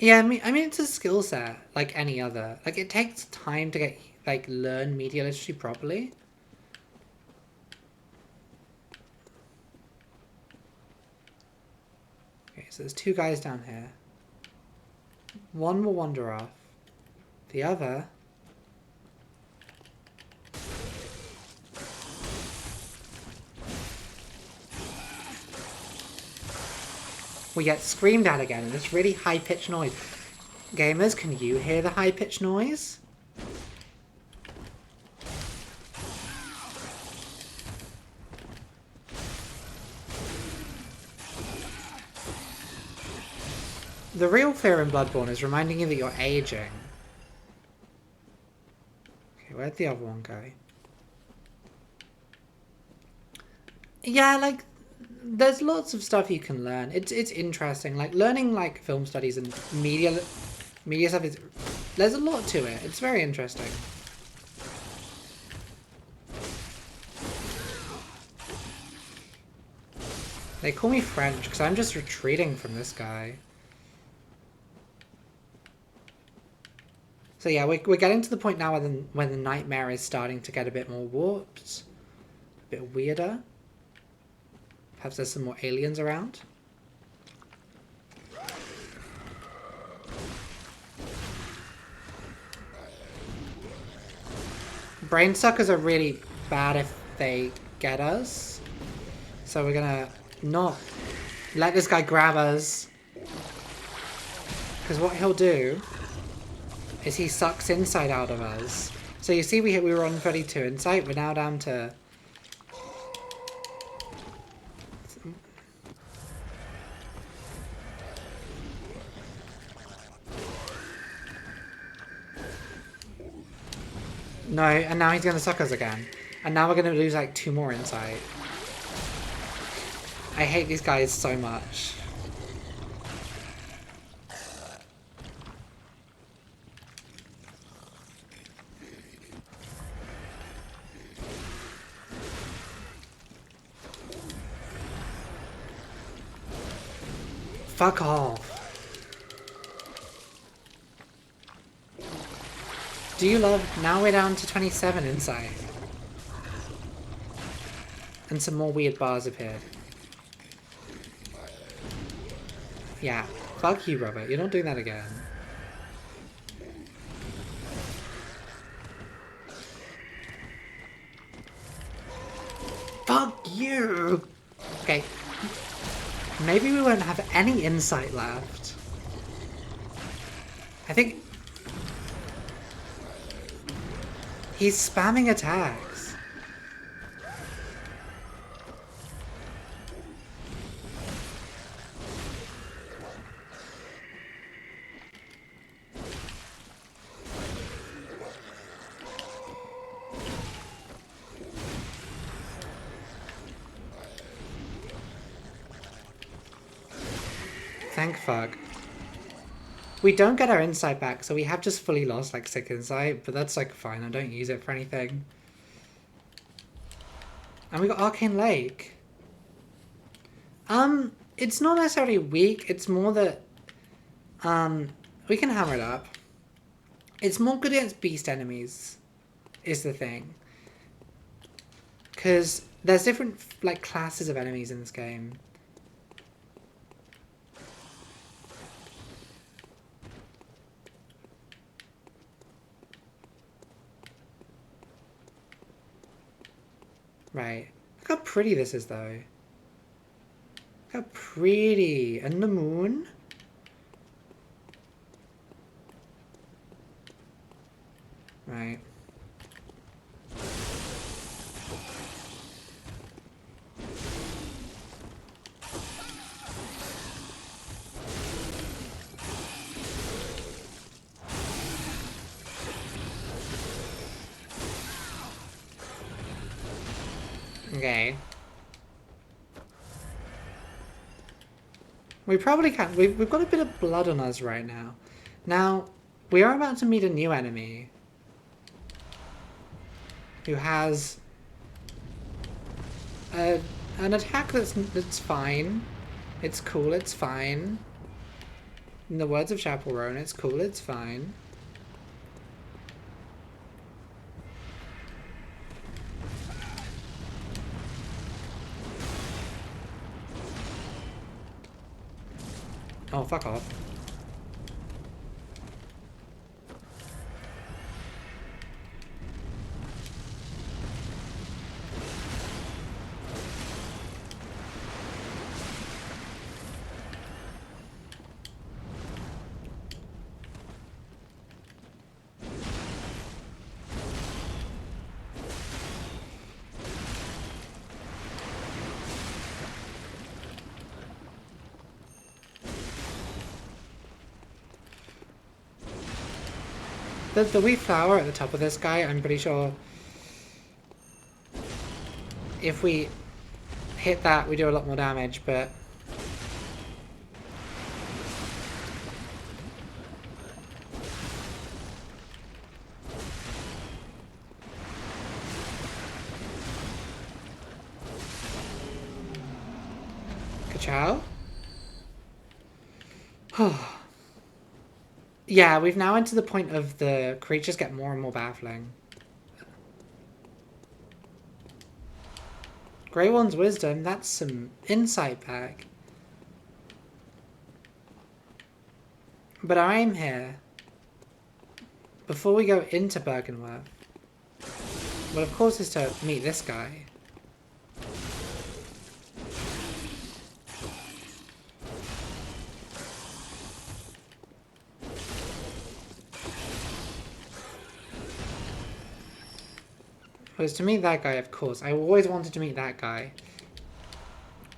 Yeah, I mean, it's a skill set like any other. Like, it takes time to get like learn media literacy properly. Okay, so there's two guys down here. One will wander off. The other. We get screamed at again in this really high-pitched noise. Gamers, can you hear the high-pitched noise? The real fear in Bloodborne is reminding you that you're aging. Okay, where'd the other one go? Yeah, like, there's lots of stuff you can learn. It's interesting. Like, learning, like, film studies and media stuff is... There's a lot to it. It's very interesting. They call me French because I'm just retreating from this guy. So yeah, we're getting to the point now when the nightmare is starting to get a bit more warped. A bit weirder. Perhaps there's some more aliens around. Brain suckers are really bad if they get us. So we're gonna not let this guy grab us. Because what he'll do is he sucks insight out of us. So you see we were on 32 insight, we're now down to... No, and now he's going to suck us again. And now we're going to lose like 2 more insight. I hate these guys so much. Fuck off. Do you love... Now we're down to 27 insight. And some more weird bars appeared. Yeah. Fuck you, Robert. You're not doing that again. Fuck you! Okay. Maybe we won't have any insight left. I think... He's spamming attacks. Thank fuck. We don't get our insight back, so we have just fully lost like 6 insight, but that's like fine, I don't use it for anything. And we got Arcane Lake. It's not necessarily weak, it's more that we can hammer it up. It's more good against beast enemies, is the thing. Because there's different like classes of enemies in this game. Right. Look how pretty this is, though. Look how pretty. And the moon. Right. Okay. We probably can't. We've got a bit of blood on us right now. Now, we are about to meet a new enemy. Who has... an attack that's fine. It's cool, it's fine. In the words of Chaperone, it's cool, it's fine. Oh, fuck off. The wee flower at the top of this guy, I'm pretty sure if we hit that, we do a lot more damage, but... Ka-chow? Yeah, we've now entered the point of the creatures get more and more baffling. Grey One's wisdom, that's some insight back. But our aim here, before we go into Bergenworth, well, of course, is to meet this guy. Was to meet that guy, of course. I always wanted to meet that guy.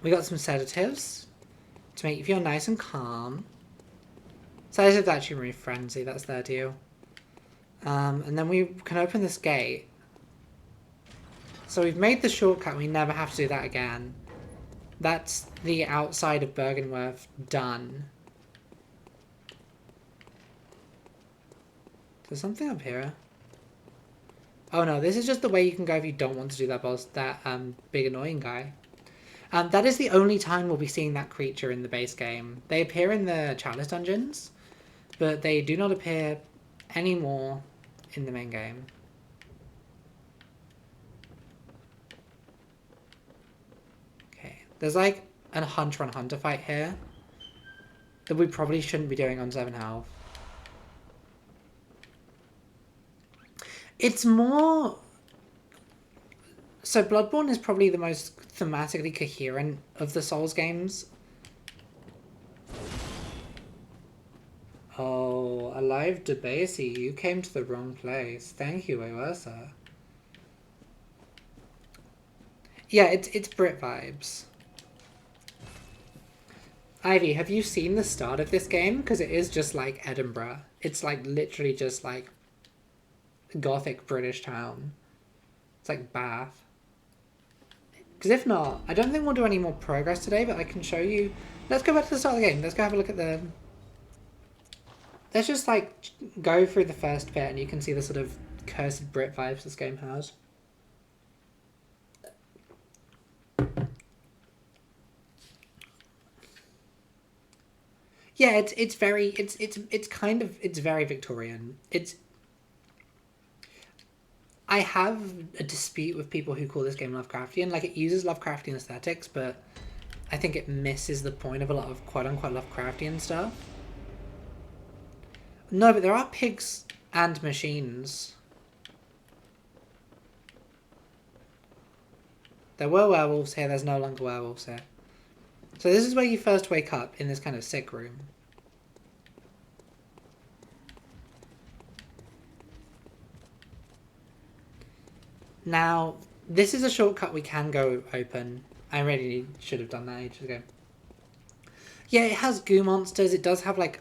We got some sedatives to make you feel nice and calm. Sedatives actually remove frenzy, that's their deal. And then we can open this gate. So we've made the shortcut, we never have to do that again. That's the outside of Bergenworth done. There's something up here. Oh no, this is just the way you can go if you don't want to do that boss, that big annoying guy. That is the only time we'll be seeing that creature in the base game. They appear in the Chalice dungeons, but they do not appear anymore in the main game. Okay, there's like a hunter on hunter fight here that we probably shouldn't be doing on 7 health. It's more... So Bloodborne is probably the most thematically coherent of the Souls games. Oh, Alive Debasey, you came to the wrong place. Thank you, Ewersa. Yeah, it's Brit vibes. Ivy, have you seen the start of this game? Because it is just like Edinburgh. It's like literally just like Gothic British town. It's like Bath. Because if not, I don't think we'll do any more progress today, but I can show you. Let's go back to the start of the game. Let's go have a look at the... Let's just like go through the first bit and you can see the sort of cursed Brit vibes this game has. Yeah, it's very very Victorian. I have a dispute with people who call this game Lovecraftian. Like, it uses Lovecraftian aesthetics, but I think it misses the point of a lot of quote-unquote Lovecraftian stuff. No, but there are pigs and machines. There were werewolves here, there's no longer werewolves here. So this is where you first wake up, in this kind of sick room. Now, this is a shortcut we can go open. I really should have done that ages ago. Yeah, it has goo monsters. It does have, like,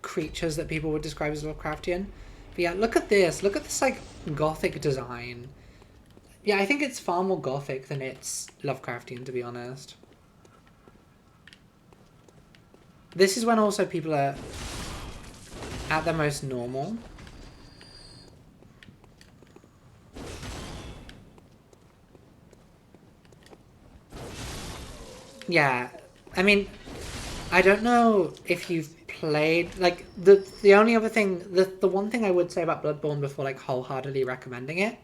creatures that people would describe as Lovecraftian. But yeah, look at this. Look at this, like, Gothic design. Yeah, I think it's far more Gothic than it's Lovecraftian, to be honest. This is when also people are at their most normal. Yeah, I mean, I don't know if you've played, like, the only other thing, the one thing I would say about Bloodborne before, like, wholeheartedly recommending it,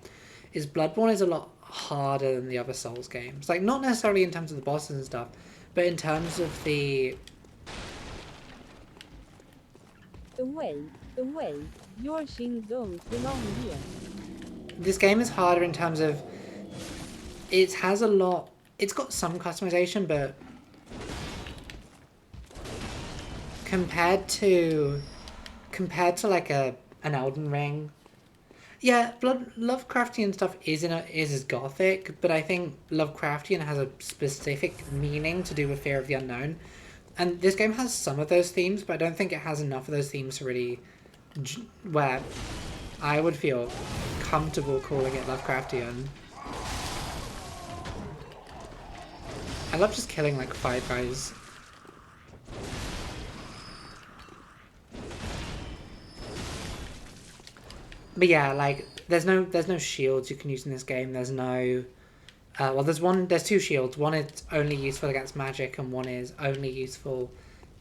is Bloodborne is a lot harder than the other Souls games. Like, not necessarily in terms of the bosses and stuff, but in terms of the... Away, your shin don't belong here. This game is harder in terms of... It has a lot... It's got some customization, but... Compared to like an Elden Ring, yeah, Lovecraftian stuff is as gothic, but I think Lovecraftian has a specific meaning to do with fear of the unknown, and this game has some of those themes, but I don't think it has enough of those themes to really where I would feel comfortable calling it Lovecraftian. I love just killing like 5 guys. But yeah, like there's no shields you can use in this game. There's no well, there's 2 shields. One is only useful against magic, and one is only useful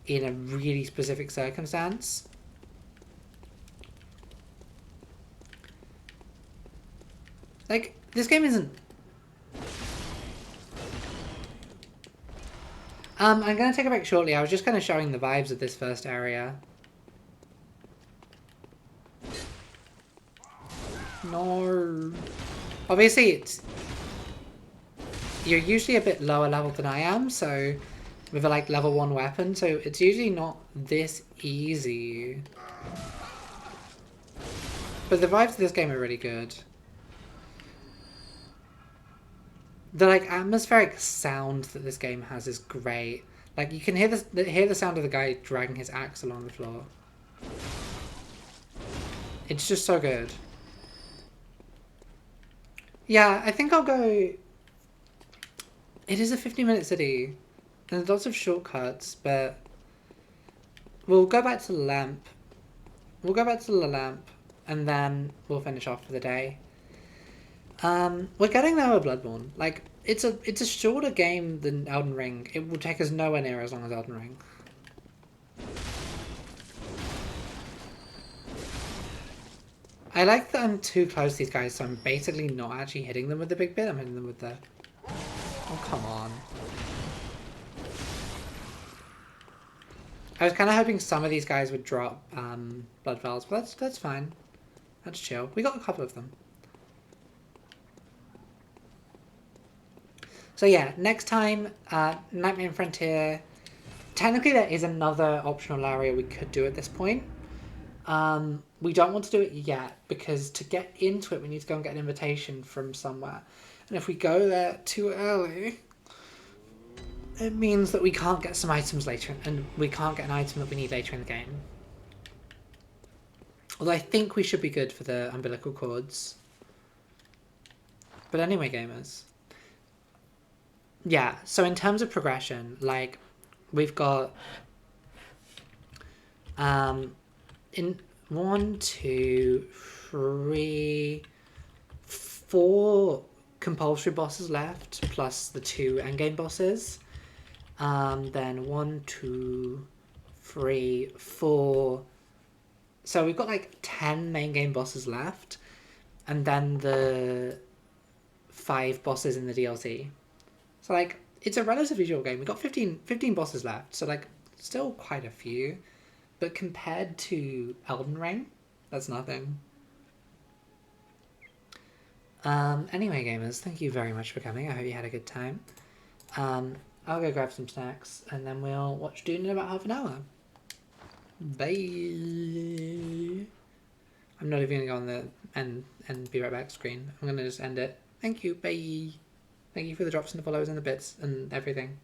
in a really specific circumstance. Like, this game isn't... I'm gonna take a break shortly. I was just kind of showing the vibes of this first area. No. Obviously, you're usually a bit lower level than I am, so with a like level 1 weapon, so it's usually not this easy. But the vibes of this game are really good. The like atmospheric sound that this game has is great. Like you can hear the sound of the guy dragging his axe along the floor. It's just so good. Yeah, I think I'll go... It is a 50-minute city. There's lots of shortcuts, but... We'll go back to the lamp. And then we'll finish off for the day. We're getting there with Bloodborne. Like, it's a shorter game than Elden Ring. It will take us nowhere near as long as Elden Ring. I like that I'm too close to these guys, so I'm basically not actually hitting them with the big bit. I'm hitting them with the... Oh, come on. I was kind of hoping some of these guys would drop blood vials, but that's fine. That's chill. We got a couple of them. So yeah, next time, Nightmare and Frontier. Technically, there is another optional area we could do at this point. We don't want to do it yet, because to get into it, we need to go and get an invitation from somewhere. And if we go there too early, it means that we can't get some items later, and we can't get an item that we need later in the game. Although I think we should be good for the umbilical cords. But anyway, gamers. Yeah, so in terms of progression, like, we've got... in 1, 2, 3, 4 compulsory bosses left, plus the 2 endgame bosses. Then 1, 2, 3, 4. So we've got like 10 main game bosses left, and then the 5 bosses in the DLC. So like, it's a relatively short game. We've got 15 bosses left, so like, still quite a few. But compared to Elden Ring, that's nothing. Anyway, gamers, thank you very much for coming. I hope you had a good time. I'll go grab some snacks, and then we'll watch Dune in about half an hour. Bye. I'm not even going to go on the and be right back screen. I'm going to just end it. Thank you. Bye. Thank you for the drops and the follows and the bits and everything.